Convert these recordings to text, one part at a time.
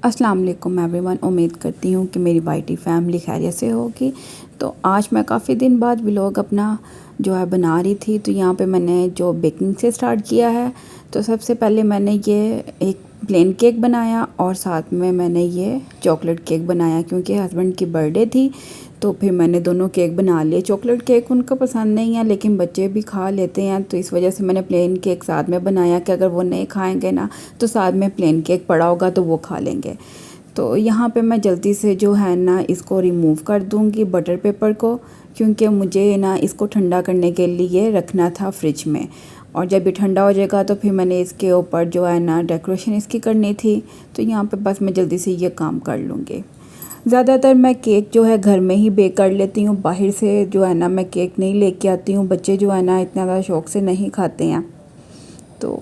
अस्सलाम वालेकुम एवरीवन। उम्मीद करती हूँ कि मेरी वाईटी फैमिली खैरियत से होगी। तो आज मैं काफ़ी दिन बाद व्लॉग अपना जो है बना रही थी। तो यहाँ पे मैंने जो बेकिंग से स्टार्ट किया है, तो सबसे पहले मैंने ये एक प्लेन केक बनाया और साथ में मैंने ये चॉकलेट केक बनाया क्योंकि हस्बैंड की बर्थडे थी। तो फिर मैंने दोनों केक बना लिए। चॉकलेट केक उनको पसंद नहीं है लेकिन बच्चे भी खा लेते हैं, तो इस वजह से मैंने प्लेन केक साथ में बनाया कि अगर वो नहीं खाएंगे ना तो साथ में प्लेन केक पड़ा होगा तो वो खा लेंगे। तो यहाँ पे मैं जल्दी से जो है ना इसको रिमूव कर दूँगी बटर पेपर को, क्योंकि मुझे ना इसको ठंडा करने के लिए रखना था फ्रिज में। और जब ये ठंडा हो जाएगा तो फिर मैंने इसके ऊपर जो है ना डेकोरेशन इसकी करनी थी। तो यहाँ पे बस मैं जल्दी से ये काम कर लूँगी। ज़्यादातर मैं केक जो है घर में ही बेक कर लेती हूँ, बाहर से जो है ना मैं केक नहीं लेके आती हूँ। बच्चे जो है ना इतना ज़्यादा शौक़ से नहीं खाते हैं। तो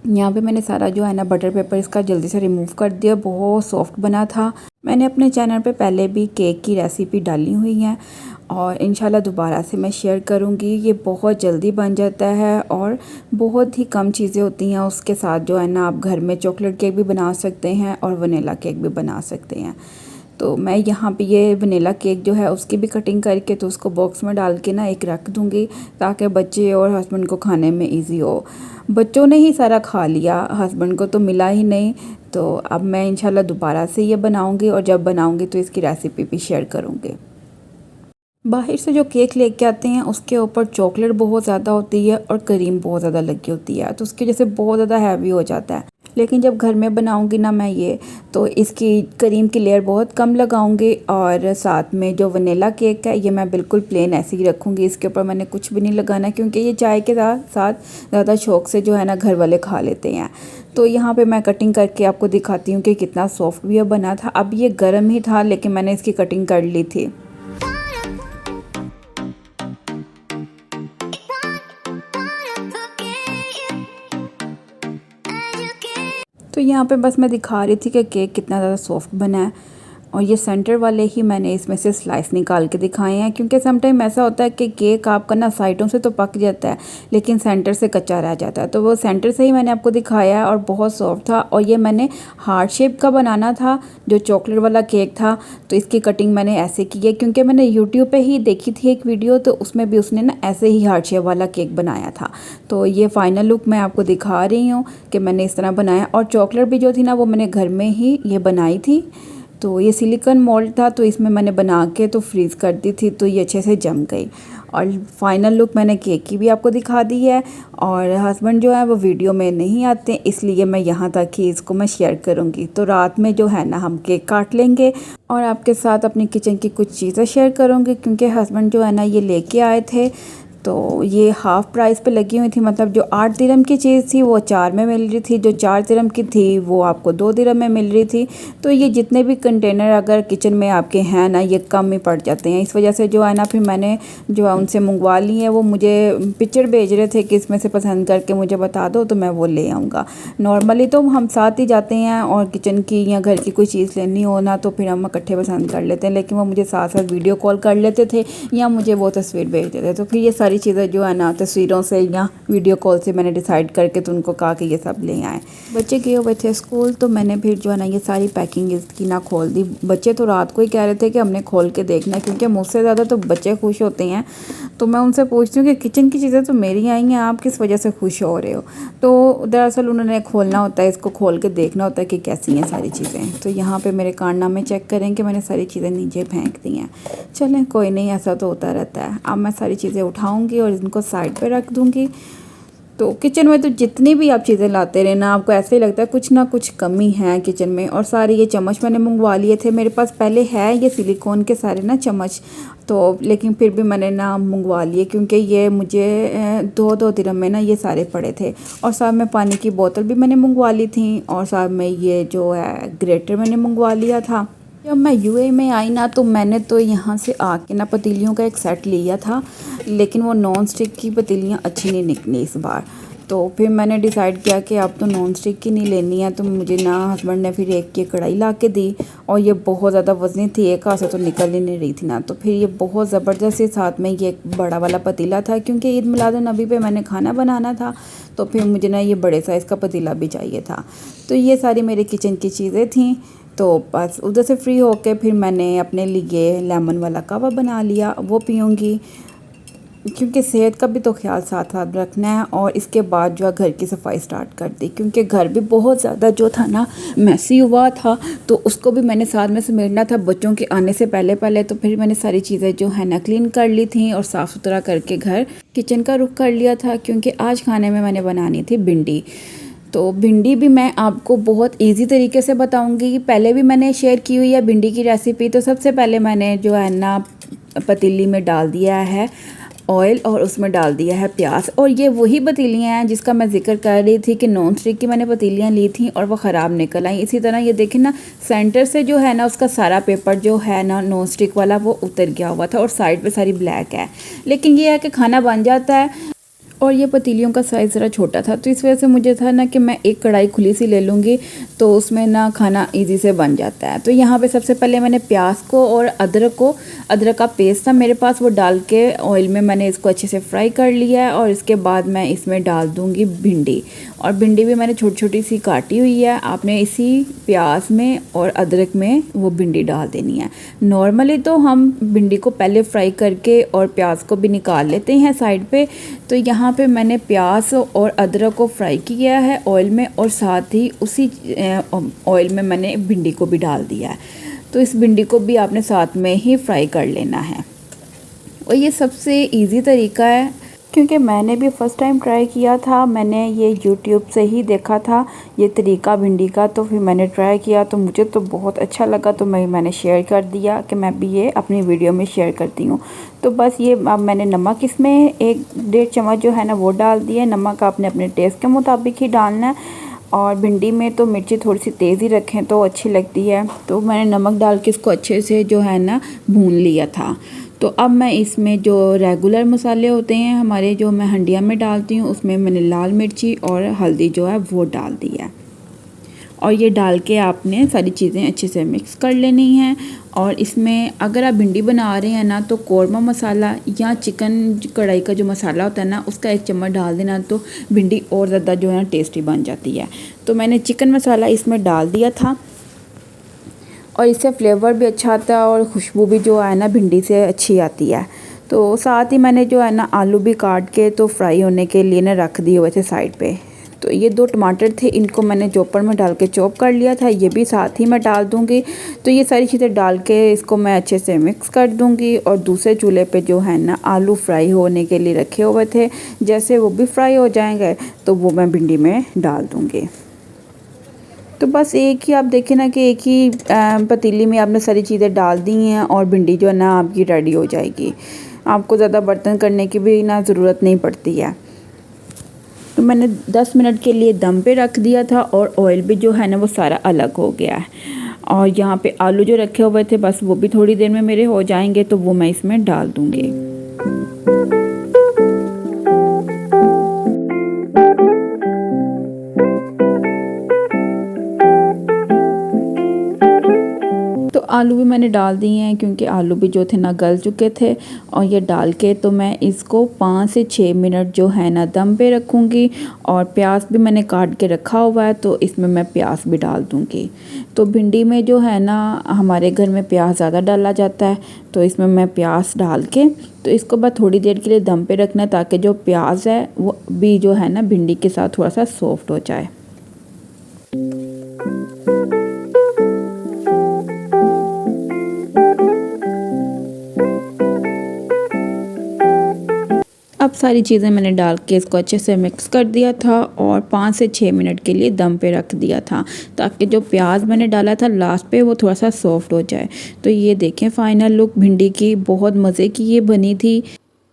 यहाँ पे मैंने सारा जो है ना बटर पेपर इसका जल्दी से रिमूव कर दिया। बहुत सॉफ्ट बना था। मैंने अपने चैनल पे पहले भी केक की रेसिपी डाली हुई है और इंशाल्लाह दोबारा से मैं शेयर करूँगी। ये बहुत जल्दी बन जाता है और बहुत ही कम चीज़ें होती हैं उसके साथ जो है ना आप घर में चॉकलेट केक भी बना सकते हैं और वनीला केक भी बना सकते हैं। तो मैं यहाँ पे ये वनीला केक जो है उसकी भी कटिंग करके तो उसको बॉक्स में डाल के ना एक रख दूँगी ताकि बच्चे और हस्बैंड को खाने में इजी हो। बच्चों ने ही सारा खा लिया, हस्बैंड को तो मिला ही नहीं। तो अब मैं इंशाल्लाह दोबारा से ये बनाऊँगी और जब बनाऊँगी तो इसकी रेसिपी भी शेयर करूँगी। बाहर से जो केक लेके आते हैं उसके ऊपर चॉकलेट बहुत ज़्यादा होती है और क्रीम बहुत ज़्यादा लगी होती है, तो उसकी वजह से बहुत ज़्यादा हैवी हो जाता है। लेकिन जब घर में बनाऊंगी ना मैं ये, तो इसकी क्रीम की लेयर बहुत कम लगाऊंगी और साथ में जो वनीला केक है ये मैं बिल्कुल प्लेन ऐसे ही रखूँगी। इसके ऊपर मैंने कुछ भी नहीं लगाना क्योंकि ये चाय के साथ ज़्यादा शौक़ से जो है ना घर वाले खा लेते हैं। तो यहाँ पे मैं कटिंग करके आपको दिखाती हूँ कि कितना सॉफ्ट भी ये बना था। अब ये गर्म ही था लेकिन मैंने इसकी कटिंग कर ली थी। तो यहाँ पे बस मैं दिखा रही थी कि केक कितना ज़्यादा सॉफ्ट बना है और ये सेंटर वाले ही मैंने इसमें से स्लाइस निकाल के दिखाए हैं क्योंकि समटाइम ऐसा होता है कि केक आपका ना साइडों से तो पक जाता है लेकिन सेंटर से कच्चा रह जाता है। तो वो सेंटर से ही मैंने आपको दिखाया है और बहुत सॉफ्ट था। और ये मैंने हार्ट शेप का बनाना था जो चॉकलेट वाला केक था, तो इसकी कटिंग मैंने ऐसे की है क्योंकि मैंने यूट्यूब पर ही देखी थी एक वीडियो, तो उसमें भी उसने ना ऐसे ही हार्ट शेप वाला केक बनाया था। तो ये फाइनल लुक मैं आपको दिखा रही हूँ कि मैंने इस तरह बनाया। और चॉकलेट भी जो थी ना वो मैंने घर में ही ये बनाई थी। तो ये सिलिकॉन मोल्ड था तो इसमें मैंने बना के तो फ्रीज़ कर दी थी, तो ये अच्छे से जम गई। और फाइनल लुक मैंने केक की भी आपको दिखा दी है। और हस्बैंड जो है वो वीडियो में नहीं आते इसलिए मैं यहाँ तक ही इसको मैं शेयर करूँगी। तो रात में जो है ना हम केक काट लेंगे और आपके साथ अपनी किचन की कुछ चीज़ें शेयर करूँगी क्योंकि हस्बैंड जो है ना ये लेके आए थे। तो ये हाफ़ प्राइस पे लगी हुई थी, मतलब जो 8 दिरहम की चीज़ थी वो 4 में मिल रही थी, जो 4 दिरहम की थी वो आपको 2 दिरहम में मिल रही थी। तो ये जितने भी कंटेनर अगर किचन में आपके हैं ना ये कम ही पड़ जाते हैं। इस वजह से जो है ना फिर मैंने जो है उनसे मंगवा ली है। वो मुझे पिक्चर भेज रहे थे कि इसमें से पसंद करके मुझे बता दो तो मैं वो ले आऊँगा। नॉर्मली तो हम साथ ही जाते हैं और किचन की या घर की कोई चीज़ लेनी हो ना तो फिर हम इकट्ठे पसंद कर लेते हैं, लेकिन वो मुझे साथ साथ वीडियो कॉल कर लेते थे या मुझे वो तस्वीर भेज देते थे। तो फिर ये सारी चीज़ें जो है ना तस्वीरों से या वीडियो कॉल से मैंने डिसाइड करके तो उनको कहा कि ये सब ले आए। बच्चे गए हुए थे स्कूल तो मैंने फिर जो है ना ये सारी पैकिंग इसकी ना खोल दी। बच्चे तो रात को ही कह रहे थे कि हमने खोल के देखना है क्योंकि मुझसे ज़्यादा तो बच्चे खुश होते हैं। तो मैं उनसे पूछती हूँ कि किचन की चीज़ें तो मेरी आई हैं, आप किस वजह से खुश हो रहे हो। तो दरअसल उन्होंने खोलना होता है, इसको खोल के देखना होता है कि कैसी हैं सारी चीज़ें। तो यहाँ पे मेरे कारनामे चेक करें कि मैंने सारी चीज़ें नीचे फेंक दी हैं। चलें कोई नहीं, ऐसा तो होता रहता है। अब मैं सारी चीज़ें उठाऊँगी और इनको साइड पे रख दूँगी। तो किचन में तो जितनी भी आप चीज़ें लाते रहे ना आपको ऐसे ही लगता है कुछ ना कुछ कमी है किचन में। और सारे ये चम्मच मैंने मंगवा लिए थे, मेरे पास पहले है ये सिलिकॉन के सारे ना चम्मच, तो लेकिन फिर भी मैंने ना मंगवा लिए क्योंकि ये मुझे 2 दिरहम में ना ये सारे पड़े थे। और साथ में पानी की बोतल भी मैंने मंगवा ली थी और साथ में ये जो है ग्रेटर मैंने मंगवा लिया था। जब मैं यूएई में आई ना तो मैंने तो यहाँ से आके ना पतीलियों का एक सेट लिया था, लेकिन वो नॉन स्टिक की पतीलियाँ अच्छी नहीं निकली इस बार। तो फिर मैंने डिसाइड किया कि अब तो नॉन स्टिक की नहीं लेनी है, तो मुझे ना हस्बैंड ने फिर एक की कढ़ाई ला के दी और ये बहुत ज़्यादा वज़नी थी, एक हाथ से तो निकल ही नहीं रही थी ना। तो फिर ये बहुत ज़बरदस्त ही साथ में ये एक बड़ा वाला पतीला था, क्योंकि ईद मिलादुन्नबी पे मैंने खाना बनाना था, तो फिर मुझे ना ये बड़े साइज़ का पतीला भी चाहिए था। तो ये सारी मेरी किचन की चीज़ें थी। तो बस उधर से फ्री होके फिर मैंने अपने लिए लेमन वाला कहवा बना लिया, वो पीऊँगी, क्योंकि सेहत का भी तो ख्याल साथ साथ रखना है। और इसके बाद जो है घर की सफाई स्टार्ट कर दी, क्योंकि घर भी बहुत ज़्यादा जो था ना मैसी हुआ था, तो उसको भी मैंने साथ में समेटना था बच्चों के आने से पहले पहले। तो फिर मैंने सारी चीज़ें जो है ना क्लीन कर ली थी और साफ़ सुथरा करके घर किचन का रुख कर लिया था, क्योंकि आज खाने में मैंने बनानी थी भिंडी। तो भिंडी भी मैं आपको बहुत इजी तरीके से बताऊंगी, पहले भी मैंने शेयर की हुई है भिंडी की रेसिपी। तो सबसे पहले मैंने जो है ना पतीली में डाल दिया है ऑयल और उसमें डाल दिया है प्याज। और ये वही पतीलियाँ हैं जिसका मैं जिक्र कर रही थी कि नॉन स्टिक की मैंने पतीलियाँ ली थी और वो ख़राब निकल आई। इसी तरह ये देखें ना, सेंटर से जो है ना उसका सारा पेपर जो है ना नॉन स्टिक वाला वो उतर गया हुआ था और साइड पे सारी ब्लैक है। लेकिन ये है कि खाना बन जाता है। और ये पतीलियों का साइज़ ज़रा छोटा था, तो इस वजह से मुझे था ना कि मैं एक कढ़ाई खुली सी ले लूँगी, तो उसमें ना खाना इजी से बन जाता है। तो यहाँ पे सबसे पहले मैंने प्याज को और अदरक का पेस्ट था मेरे पास, वो डाल के ऑयल में मैंने इसको अच्छे से फ्राई कर लिया है। और इसके बाद मैं इसमें डाल दूँगी भिंडी, और भिंडी भी मैंने छोटी छोटी सी काटी हुई है। आपने इसी प्याज में और अदरक में वो भिंडी डाल देनी है। नॉर्मली तो हम भिंडी को पहले फ्राई करके और प्याज को भी निकाल लेते हैं साइड पे। तो यहाँ पे मैंने प्याज और अदरक को फ्राई किया है ऑयल में, और साथ ही उसी ऑयल में मैंने भिंडी को भी डाल दिया है। तो इस भिंडी को भी आपने साथ में ही फ्राई कर लेना है। और ये सबसे इजी तरीका है, क्योंकि मैंने भी फ़र्स्ट टाइम ट्राई किया था। मैंने ये यूट्यूब से ही देखा था ये तरीका भिंडी का, तो फिर मैंने ट्राई किया तो मुझे तो बहुत अच्छा लगा, तो मैंने शेयर कर दिया कि मैं भी ये अपनी वीडियो में शेयर करती हूँ। तो बस ये अब मैंने नमक इसमें 1-1.5 चम्मच जो है ना वो डाल दिए। नमक आपने अपने टेस्ट के मुताबिक ही डालना है, और भिंडी में तो मिर्ची थोड़ी सी तेज़ ही रखें तो अच्छी लगती है। तो मैंने नमक डाल के इसको अच्छे से जो है ना भून लिया था। तो अब मैं इसमें जो रेगुलर मसाले होते हैं हमारे, जो मैं हंडिया में डालती हूँ, उसमें मैंने लाल मिर्ची और हल्दी जो है वो डाल दी है। और ये डाल के आपने सारी चीज़ें अच्छे से मिक्स कर लेनी हैं। और इसमें अगर आप भिंडी बना रहे हैं ना, तो कौरमा मसाला या चिकन कढ़ाई का जो मसाला होता है ना, उसका 1 चम्मच डाल देना, तो भिंडी और ज़्यादा जो है टेस्टी बन जाती है। तो मैंने चिकन मसाला इसमें डाल दिया था, और इससे फ्लेवर भी अच्छा आता है और खुशबू भी जो है ना भिंडी से अच्छी आती है। तो साथ ही मैंने जो है ना आलू भी काट के तो फ्राई होने के लिए ना रख दिए हुए थे साइड पे। तो ये 2 टमाटर थे, इनको मैंने चॉपर में डाल के चॉप कर लिया था, ये भी साथ ही मैं डाल दूँगी। तो ये सारी चीज़ें डाल के इसको मैं अच्छे से मिक्स कर दूँगी। और दूसरे चूल्हे पे जो है ना आलू फ्राई होने के लिए रखे हुए थे, जैसे वो भी फ्राई हो जाएंगे तो वो मैं भिंडी में डाल दूँगी। तो बस एक ही आप देखें ना कि एक ही पतीली में आपने सारी चीज़ें डाल दी हैं और भिंडी जो है ना आपकी रेडी हो जाएगी। आपको ज़्यादा बर्तन करने की भी ना ज़रूरत नहीं पड़ती है। तो मैंने 10 मिनट के लिए दम पे रख दिया था, और ऑयल भी जो है ना वो सारा अलग हो गया है। और यहाँ पे आलू जो रखे हुए थे बस वो भी थोड़ी देर में मेरे हो जाएंगे, तो वो मैं इसमें डाल दूँगी। तो आलू भी मैंने डाल दिए हैं, क्योंकि आलू भी जो थे ना गल चुके थे। और ये डाल के तो मैं इसको 5 से 6 मिनट जो है ना दम पे रखूँगी। और प्याज भी मैंने काट के रखा हुआ है, तो इसमें मैं प्याज भी डाल दूँगी। तो भिंडी में जो है ना हमारे घर में प्याज ज़्यादा डाला जाता है, तो इसमें मैं प्याज डाल के तो इसको बस थोड़ी देर के लिए दम पे रखना है, ताकि जो प्याज है वो भी जो है ना भिंडी के साथ थोड़ा सा सॉफ्ट हो जाए। अब सारी चीज़ें मैंने डाल के इसको अच्छे से मिक्स कर दिया था, और 5 से 6 मिनट के लिए दम पे रख दिया था, ताकि जो प्याज मैंने डाला था लास्ट पे वो थोड़ा सा सॉफ्ट हो जाए। तो ये देखें फाइनल लुक भिंडी की, बहुत मज़े की ये बनी थी।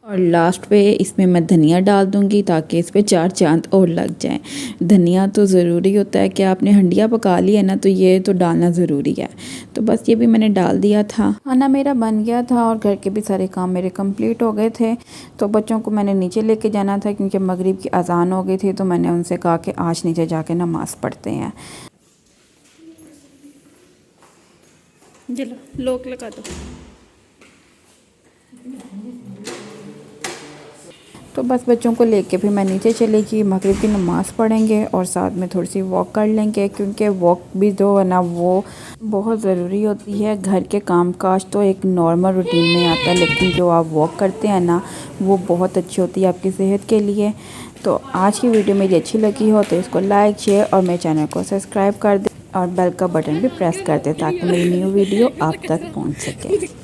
और लास्ट पे इसमें मैं धनिया डाल दूंगी ताकि इस पे 4 चांद और लग जाएं। धनिया तो ज़रूरी होता है कि आपने हंडिया पका ली है ना, तो ये तो डालना ज़रूरी है। तो बस ये भी मैंने डाल दिया था। खाना मेरा बन गया था और घर के भी सारे काम मेरे कंप्लीट हो गए थे। तो बच्चों को मैंने नीचे लेके जाना था क्योंकि मगरिब की अजान हो गई थी। तो मैंने उनसे कहा कि आज नीचे जाके नमाज़ पढ़ते हैं। चलो लोक लगा दो। तो बस बच्चों को लेके फिर मैं नीचे चली गई। मगरिब की नमाज़ पढ़ेंगे और साथ में थोड़ी सी वॉक कर लेंगे क्योंकि वॉक भी जो है ना वो बहुत ज़रूरी होती है। घर के काम काज तो एक नॉर्मल रूटीन में आता है, लेकिन जो आप वॉक करते हैं ना वो बहुत अच्छी होती है आपकी सेहत के लिए। तो आज की वीडियो मेरी अच्छी लगी हो तो इसको लाइक शेयर और मेरे चैनल को सब्सक्राइब कर दें और बेल का बटन भी प्रेस कर दें ताकि मेरी न्यू वीडियो आप तक पहुँच सके।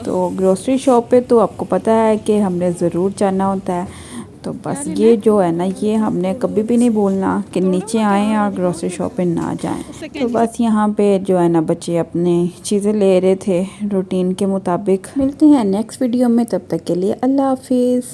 तो ग्रोसरी शॉप पे तो आपको पता है कि हमने ज़रूर जाना होता है। तो बस ये जो है ना ये हमने कभी भी नहीं भूलना कि नीचे आएँ और ग्रोसरी शॉप पे ना जाएं। तो बस यहाँ पे जो है ना बच्चे अपने चीज़ें ले रहे थे रूटीन के मुताबिक। मिलते हैं नेक्स्ट वीडियो में, तब तक के लिए अल्लाह हाफिज़।